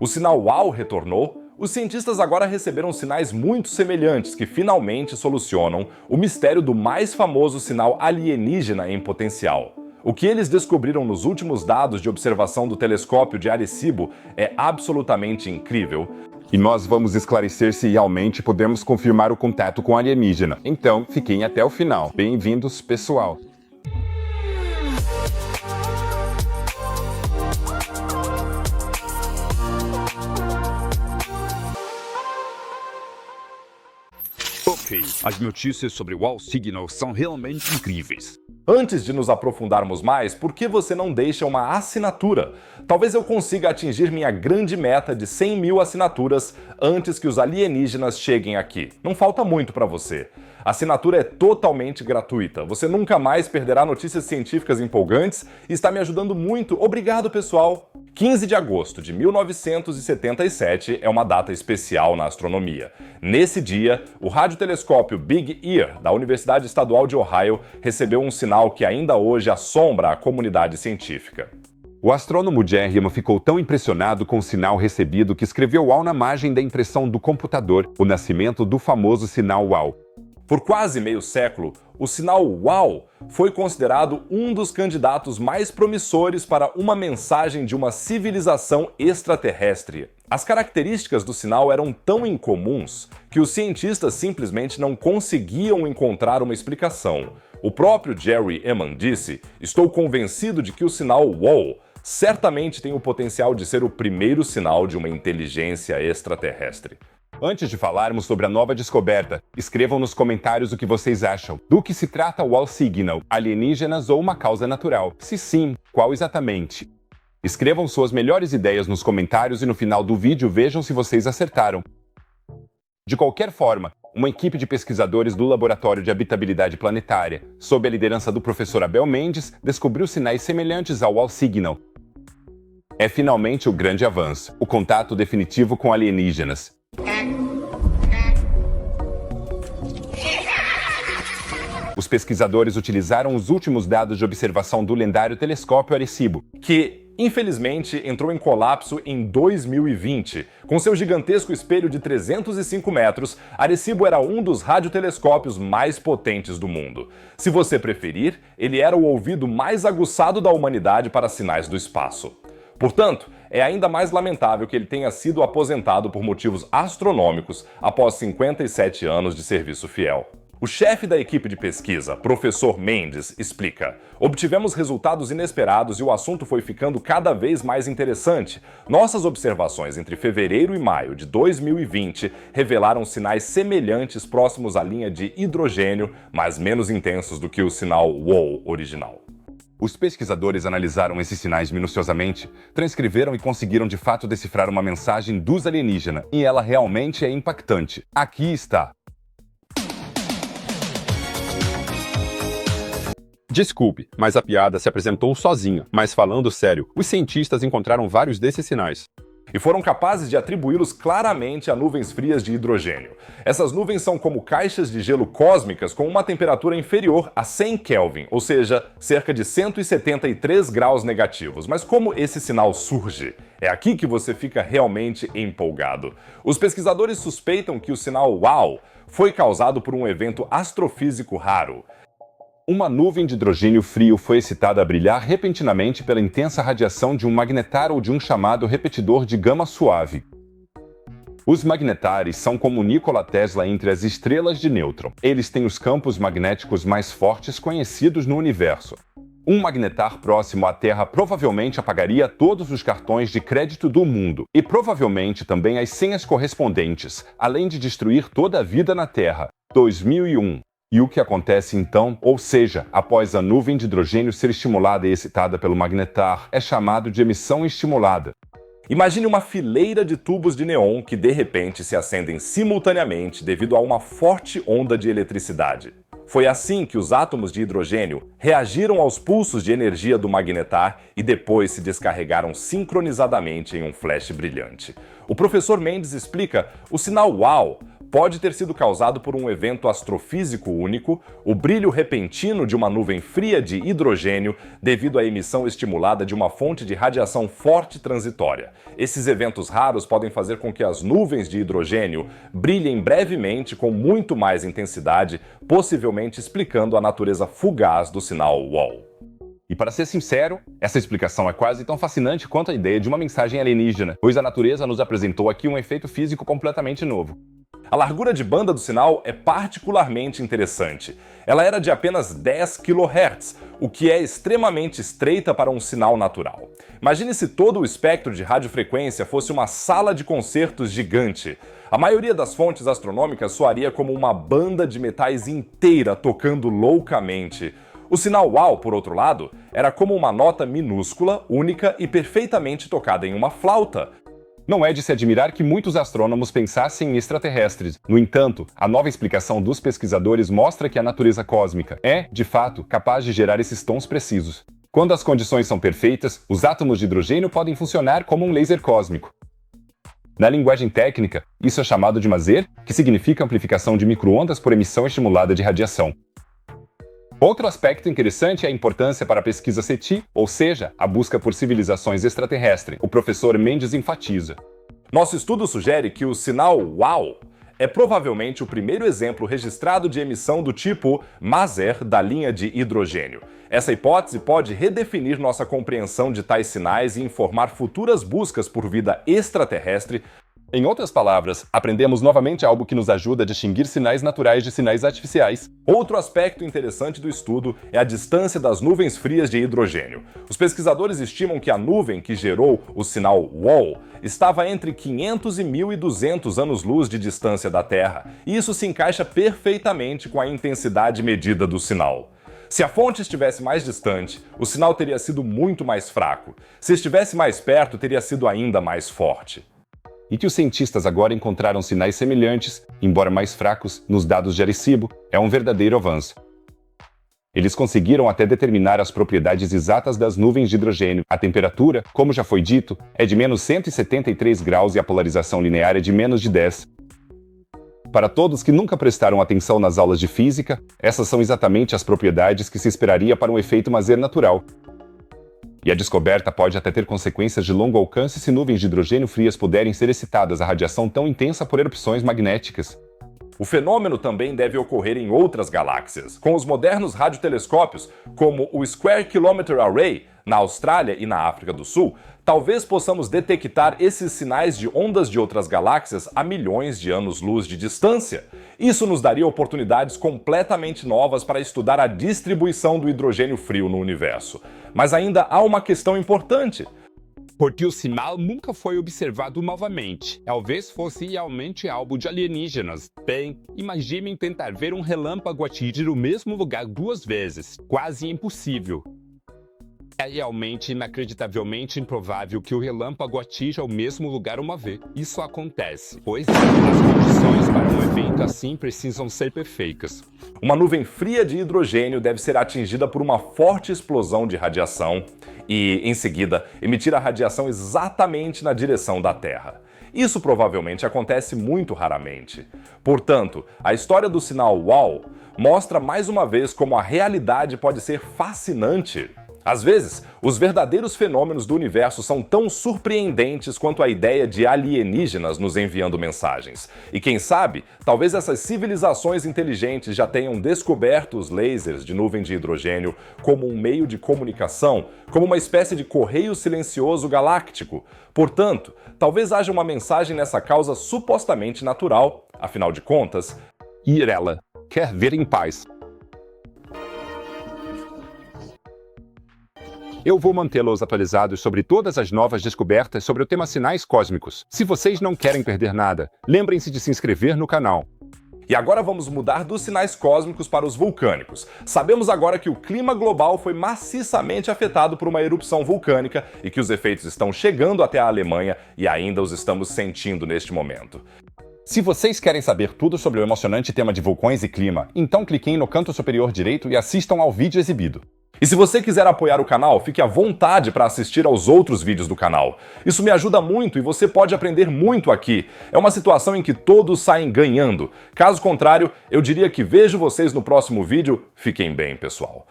O sinal WOW retornou. Os cientistas agora receberam sinais muito semelhantes que finalmente solucionam o mistério do mais famoso sinal alienígena em potencial. O que eles descobriram nos últimos dados de observação do telescópio de Arecibo é absolutamente incrível. E nós vamos esclarecer se realmente podemos confirmar o contato com alienígena. Então, fiquem até o final. Bem-vindos, pessoal! Ok, as notícias sobre o WOW Signal são realmente incríveis. Antes de nos aprofundarmos mais, por que você não deixa uma assinatura? Talvez eu consiga atingir minha grande meta de 100 mil assinaturas antes que os alienígenas cheguem aqui. Não falta muito para você. A assinatura é totalmente gratuita. Você nunca mais perderá notícias científicas empolgantes e está me ajudando muito. Obrigado, pessoal! 15 de agosto de 1977 é uma data especial na astronomia. Nesse dia, o radiotelescópio Big Ear, da Universidade Estadual de Ohio, recebeu um sinal que ainda hoje assombra a comunidade científica. O astrônomo Jerry ficou tão impressionado com o sinal recebido que escreveu WOW na margem da impressão do computador, o nascimento do famoso sinal WOW. Por quase meio século, o sinal WOW foi considerado um dos candidatos mais promissores para uma mensagem de uma civilização extraterrestre. As características do sinal eram tão incomuns que os cientistas simplesmente não conseguiam encontrar uma explicação. O próprio Jerry Eman disse: "Estou convencido de que o sinal WOW certamente tem o potencial de ser o primeiro sinal de uma inteligência extraterrestre." Antes de falarmos sobre a nova descoberta, escrevam nos comentários o que vocês acham. Do que se trata o WOW Signal? Alienígenas ou uma causa natural? Se sim, qual exatamente? Escrevam suas melhores ideias nos comentários e no final do vídeo vejam se vocês acertaram. De qualquer forma, uma equipe de pesquisadores do Laboratório de Habitabilidade Planetária, sob a liderança do professor Abel Mendes, descobriu sinais semelhantes ao WOW Signal. É finalmente o grande avanço, o contato definitivo com alienígenas. Os pesquisadores utilizaram os últimos dados de observação do lendário telescópio Arecibo, que, infelizmente, entrou em colapso em 2020. Com seu gigantesco espelho de 305 metros, Arecibo era um dos radiotelescópios mais potentes do mundo. Se você preferir, ele era o ouvido mais aguçado da humanidade para sinais do espaço. Portanto, é ainda mais lamentável que ele tenha sido aposentado por motivos astronômicos após 57 anos de serviço fiel. O chefe da equipe de pesquisa, professor Mendes, explica: "Obtivemos resultados inesperados e o assunto foi ficando cada vez mais interessante. Nossas observações entre fevereiro e maio de 2020 revelaram sinais semelhantes próximos à linha de hidrogênio, mas menos intensos do que o sinal WOW original." Os pesquisadores analisaram esses sinais minuciosamente, transcreveram e conseguiram de fato decifrar uma mensagem dos alienígenas, e ela realmente é impactante. Aqui está. Desculpe, mas a piada se apresentou sozinha. Mas falando sério, os cientistas encontraram vários desses sinais. E foram capazes de atribuí-los claramente a nuvens frias de hidrogênio. Essas nuvens são como caixas de gelo cósmicas com uma temperatura inferior a 100 Kelvin, ou seja, cerca de 173 graus negativos. Mas como esse sinal surge? É aqui que você fica realmente empolgado. Os pesquisadores suspeitam que o sinal WOW foi causado por um evento astrofísico raro. Uma nuvem de hidrogênio frio foi excitada a brilhar repentinamente pela intensa radiação de um magnetar ou de um chamado repetidor de gama suave. Os magnetares são como Nikola Tesla entre as estrelas de nêutron. Eles têm os campos magnéticos mais fortes conhecidos no universo. Um magnetar próximo à Terra provavelmente apagaria todos os cartões de crédito do mundo, e provavelmente também as senhas correspondentes, além de destruir toda a vida na Terra. 2001. E o que acontece então, ou seja, após a nuvem de hidrogênio ser estimulada e excitada pelo magnetar, é chamado de emissão estimulada. Imagine uma fileira de tubos de neon que de repente se acendem simultaneamente devido a uma forte onda de eletricidade. Foi assim que os átomos de hidrogênio reagiram aos pulsos de energia do magnetar e depois se descarregaram sincronizadamente em um flash brilhante. O professor Mendes explica: o sinal WOW pode ter sido causado por um evento astrofísico único, o brilho repentino de uma nuvem fria de hidrogênio devido à emissão estimulada de uma fonte de radiação forte transitória. Esses eventos raros podem fazer com que as nuvens de hidrogênio brilhem brevemente com muito mais intensidade, possivelmente explicando a natureza fugaz do sinal WOW. E para ser sincero, essa explicação é quase tão fascinante quanto a ideia de uma mensagem alienígena, pois a natureza nos apresentou aqui um efeito físico completamente novo. A largura de banda do sinal é particularmente interessante. Ela era de apenas 10 kHz, o que é extremamente estreita para um sinal natural. Imagine se todo o espectro de radiofrequência fosse uma sala de concertos gigante. A maioria das fontes astronômicas soaria como uma banda de metais inteira tocando loucamente. O sinal WOW, por outro lado, era como uma nota minúscula, única e perfeitamente tocada em uma flauta. Não é de se admirar que muitos astrônomos pensassem em extraterrestres. No entanto, a nova explicação dos pesquisadores mostra que a natureza cósmica é, de fato, capaz de gerar esses tons precisos. Quando as condições são perfeitas, os átomos de hidrogênio podem funcionar como um laser cósmico. Na linguagem técnica, isso é chamado de maser, que significa amplificação de microondas por emissão estimulada de radiação. Outro aspecto interessante é a importância para a pesquisa SETI, ou seja, a busca por civilizações extraterrestres. O professor Mendes enfatiza. Nosso estudo sugere que o sinal WOW é provavelmente o primeiro exemplo registrado de emissão do tipo maser da linha de hidrogênio. Essa hipótese pode redefinir nossa compreensão de tais sinais e informar futuras buscas por vida extraterrestre. Em outras palavras, aprendemos novamente algo que nos ajuda a distinguir sinais naturais de sinais artificiais. Outro aspecto interessante do estudo é a distância das nuvens frias de hidrogênio. Os pesquisadores estimam que a nuvem que gerou o sinal WOW estava entre 500 e 1.200 anos-luz de distância da Terra, e isso se encaixa perfeitamente com a intensidade medida do sinal. Se a fonte estivesse mais distante, o sinal teria sido muito mais fraco. Se estivesse mais perto, teria sido ainda mais forte. E que os cientistas agora encontraram sinais semelhantes, embora mais fracos, nos dados de Arecibo, é um verdadeiro avanço. Eles conseguiram até determinar as propriedades exatas das nuvens de hidrogênio. A temperatura, como já foi dito, é de menos 173 graus e a polarização linear é de menos de 10. Para todos que nunca prestaram atenção nas aulas de física, essas são exatamente as propriedades que se esperaria para um efeito maser natural. E a descoberta pode até ter consequências de longo alcance se nuvens de hidrogênio frias puderem ser excitadas a radiação tão intensa por erupções magnéticas. O fenômeno também deve ocorrer em outras galáxias. Com os modernos radiotelescópios, como o Square Kilometre Array, na Austrália e na África do Sul, talvez possamos detectar esses sinais de ondas de outras galáxias a milhões de anos-luz de distância. Isso nos daria oportunidades completamente novas para estudar a distribuição do hidrogênio frio no universo. Mas ainda há uma questão importante. Porque o sinal nunca foi observado novamente. Talvez fosse realmente algo de alienígenas. Bem, imaginem tentar ver um relâmpago atingir o mesmo lugar 2 vezes. Quase impossível. É realmente inacreditavelmente improvável que o relâmpago atinja o mesmo lugar uma vez. Isso acontece, pois as condições para um evento assim precisam ser perfeitas. Uma nuvem fria de hidrogênio deve ser atingida por uma forte explosão de radiação e, em seguida, emitir a radiação exatamente na direção da Terra. Isso provavelmente acontece muito raramente. Portanto, a história do sinal WOW mostra mais uma vez como a realidade pode ser fascinante. Às vezes, os verdadeiros fenômenos do universo são tão surpreendentes quanto a ideia de alienígenas nos enviando mensagens. E quem sabe, talvez essas civilizações inteligentes já tenham descoberto os lasers de nuvem de hidrogênio como um meio de comunicação, como uma espécie de correio silencioso galáctico. Portanto, talvez haja uma mensagem nessa causa supostamente natural. Afinal de contas, Irela quer ver em paz. Eu vou mantê-los atualizados sobre todas as novas descobertas sobre o tema sinais cósmicos. Se vocês não querem perder nada, lembrem-se de se inscrever no canal. E agora vamos mudar dos sinais cósmicos para os vulcânicos. Sabemos agora que o clima global foi maciçamente afetado por uma erupção vulcânica e que os efeitos estão chegando até a Alemanha e ainda os estamos sentindo neste momento. Se vocês querem saber tudo sobre o emocionante tema de vulcões e clima, então cliquem no canto superior direito e assistam ao vídeo exibido. E se você quiser apoiar o canal, fique à vontade para assistir aos outros vídeos do canal. Isso me ajuda muito e você pode aprender muito aqui. É uma situação em que todos saem ganhando. Caso contrário, eu diria que vejo vocês no próximo vídeo. Fiquem bem, pessoal.